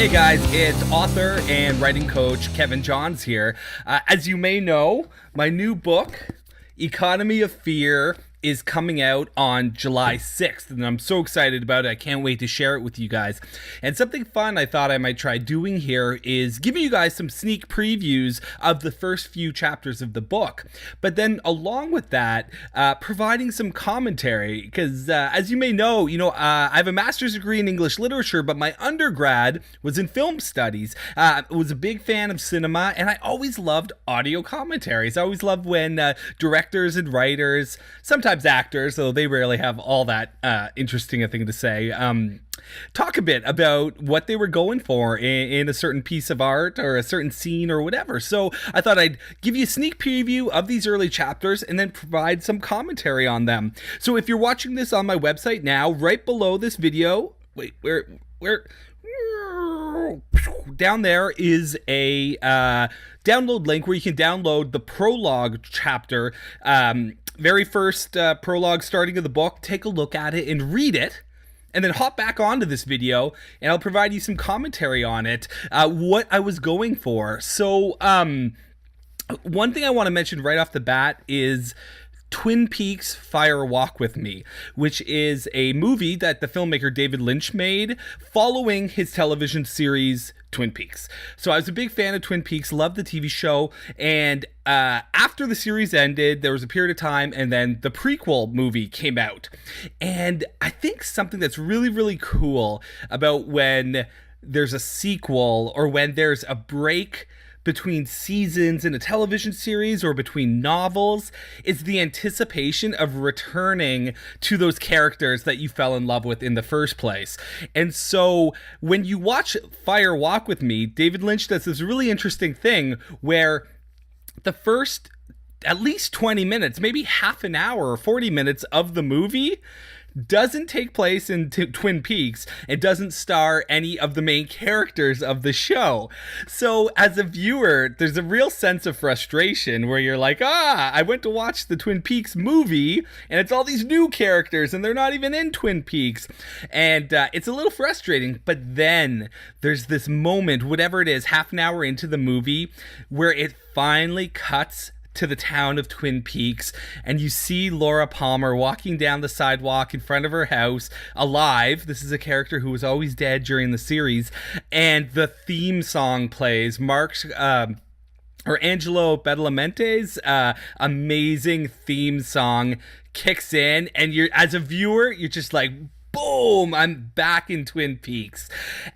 Hey guys, it's author and writing coach Kevin Johns here. As you may know, my new book, Economy of Fear, is coming out on July 6th, and I'm so excited about it. I can't wait to share it with you guys. And something fun I thought I might try doing here is giving you guys some sneak previews of the first few chapters of the book. But then along with that, providing some commentary, because as you may know, I have a master's degree in English literature, but my undergrad was in film studies. I was a big fan of cinema, and I always loved audio commentaries. I always loved when directors and writers, sometimes actors, though they rarely have all that interesting a thing to say, talk a bit about what they were going for in a certain piece of art or a certain scene or whatever. So I thought I'd give you a sneak preview of these early chapters and then provide some commentary on them. So if you're watching this on my website now, right below this video, where down there is a download link where you can download the prologue chapter, very first prologue starting of the book. Take a look at it and read it, and then hop back onto this video and I'll provide you some commentary on it, what I was going for. So one thing I want to mention right off the bat is Twin Peaks Fire Walk With Me, which is a movie that the filmmaker David Lynch made following his television series Twin Peaks. So I was a big fan of Twin Peaks, loved the TV show, and after the series ended, there was a period of time, and then the prequel movie came out. And I think something that's really, really cool about when there's a sequel or when there's a break between seasons in a television series or between novels is the anticipation of returning to those characters that you fell in love with in the first place. And so when you watch Fire Walk With Me, David Lynch does this really interesting thing where the first at least 20 minutes, maybe half an hour or 40 minutes of the movie doesn't take place in Twin Peaks. It doesn't star any of the main characters of the show. So as a viewer, there's a real sense of frustration where you're like, I went to watch the Twin Peaks movie and it's all these new characters and they're not even in Twin Peaks. And it's a little frustrating, but then there's this moment, whatever it is, half an hour into the movie, where it finally cuts to the town of Twin Peaks, and you see Laura Palmer walking down the sidewalk in front of her house, alive. This is a character who was always dead during the series, and the theme song plays. Angelo Badalamente's amazing theme song kicks in, and you're, as a viewer, you're just like, boom, I'm back in Twin Peaks.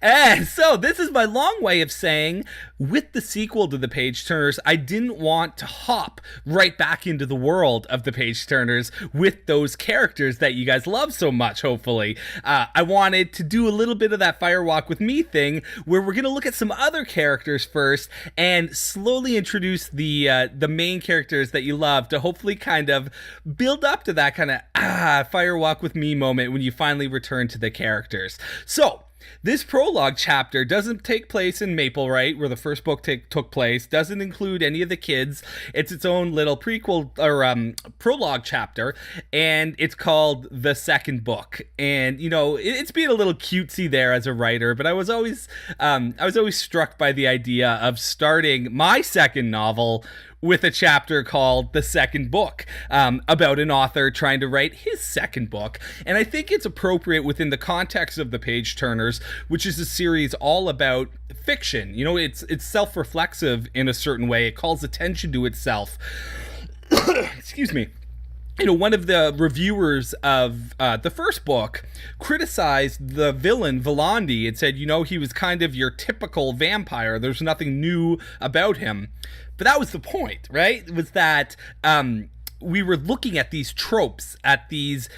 And so this is my long way of saying, with the sequel to the Page Turners, I didn't want to hop right back into the world of the Page Turners with those characters that you guys love so much, hopefully. I wanted to do a little bit of that Fire Walk With Me thing, where we're going to look at some other characters first and slowly introduce the main characters that you love to hopefully kind of build up to that kind of Fire Walk With Me moment when you finally return to the characters. So this prologue chapter doesn't take place in Maple, right, where the first book took place, doesn't include any of the kids. It's its own little prequel or prologue chapter, and it's called The Second Book. And it's being a little cutesy there as a writer, but I was always struck by the idea of starting my second novel with a chapter called The Second Book, about an author trying to write his second book. And I think it's appropriate within the context of The Page Turners, which is a series all about fiction. It's self-reflexive in a certain way. It calls attention to itself. Excuse me. One of the reviewers of the first book criticized the villain, Vallandi, and said, he was kind of your typical vampire. There's nothing new about him. But that was the point, right? It was that we were looking at these tropes, at these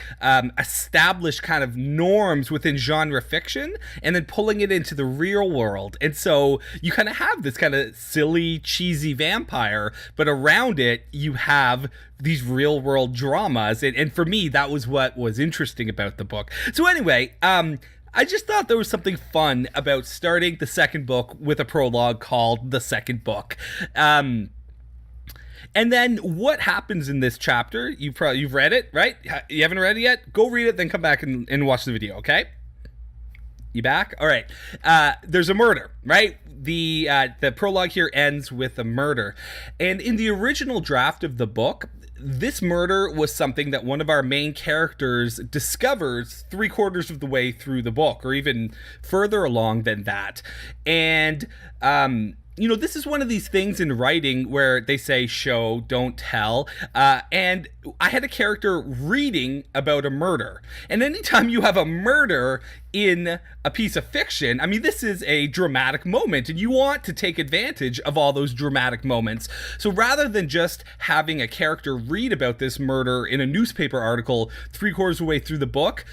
established kind of norms within genre fiction, and then pulling it into the real world. And so you kind of have this kind of silly, cheesy vampire, but around it you have these real world dramas. And for me, that was what was interesting about the book. So anyway, I just thought there was something fun about starting the second book with a prologue called The Second Book. And then what happens in this chapter, you've read it, right? You haven't read it yet? Go read it, then come back and watch the video, okay? You back? All right. There's a murder, right? The prologue here ends with a murder, and in the original draft of the book, this murder was something that one of our main characters discovers 3/4 of the way through the book, or even further along than that. And this is one of these things in writing where they say show, don't tell. And I had a character reading about a murder. And anytime you have a murder in a piece of fiction, I mean, this is a dramatic moment, and you want to take advantage of all those dramatic moments. So rather than just having a character read about this murder in a newspaper article 3/4 of the way through the book,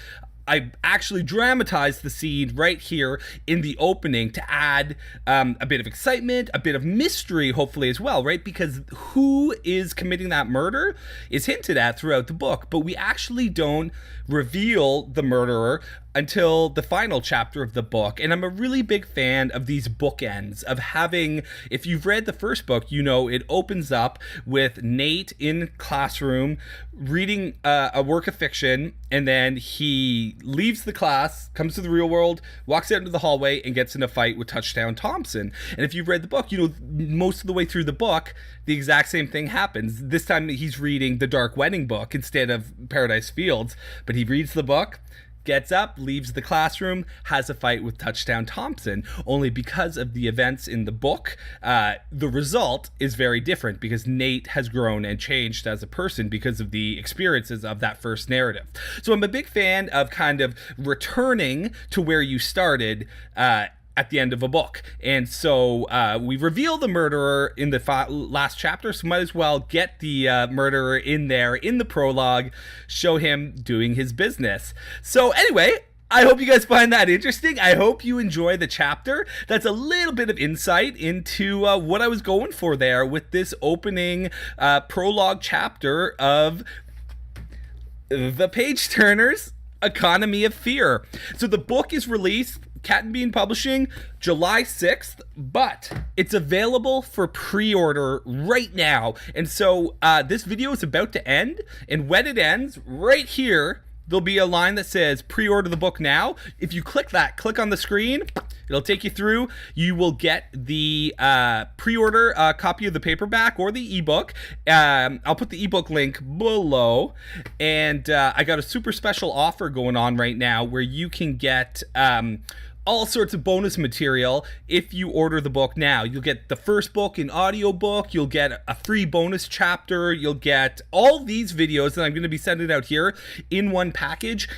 I actually dramatized the scene right here in the opening to add a bit of excitement, a bit of mystery, hopefully, as well, right? Because who is committing that murder is hinted at throughout the book, but we actually don't reveal the murderer until the final chapter of the book. And I'm a really big fan of these bookends, of having, if you've read the first book, it opens up with Nate in classroom reading a work of fiction, and then he leaves the class, comes to the real world, walks out into the hallway, and gets in a fight with Touchdown Thompson. And if you've read the book, most of the way through the book, the exact same thing happens. This time he's reading the Dark Wedding book instead of Paradise Fields, but he reads the book, gets up, leaves the classroom, has a fight with Touchdown Thompson. Only because of the events in the book, the result is very different, because Nate has grown and changed as a person because of the experiences of that first narrative. So I'm a big fan of kind of returning to where you started at the end of a book. And so we reveal the murderer in the last chapter, so might as well get the murderer in there in the prologue, show him doing his business. So anyway, I hope you guys find that interesting. I hope you enjoy the chapter. That's a little bit of insight into what I was going for there with this opening prologue chapter of The Page Turners Economy of Fear. So the book is released, Cat and Bean Publishing, July 6th, but it's available for pre-order right now. And so this video is about to end, and when it ends, right here, there'll be a line that says pre-order the book now. If you click on the screen, it'll take you through. You will get the pre-order copy of the paperback or the ebook. I'll put the ebook link below. And I got a super special offer going on right now where you can get all sorts of bonus material if you order the book now. You'll get the first book in audiobook, you'll get a free bonus chapter, you'll get all these videos that I'm going to be sending out here in one package.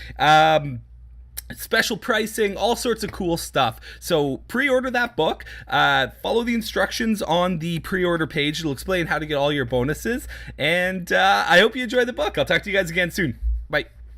Special pricing, all sorts of cool stuff. So pre-order that book, follow the instructions on the pre-order page. It'll explain how to get all your bonuses, and I hope you enjoy the book. I'll talk to you guys again soon. Bye.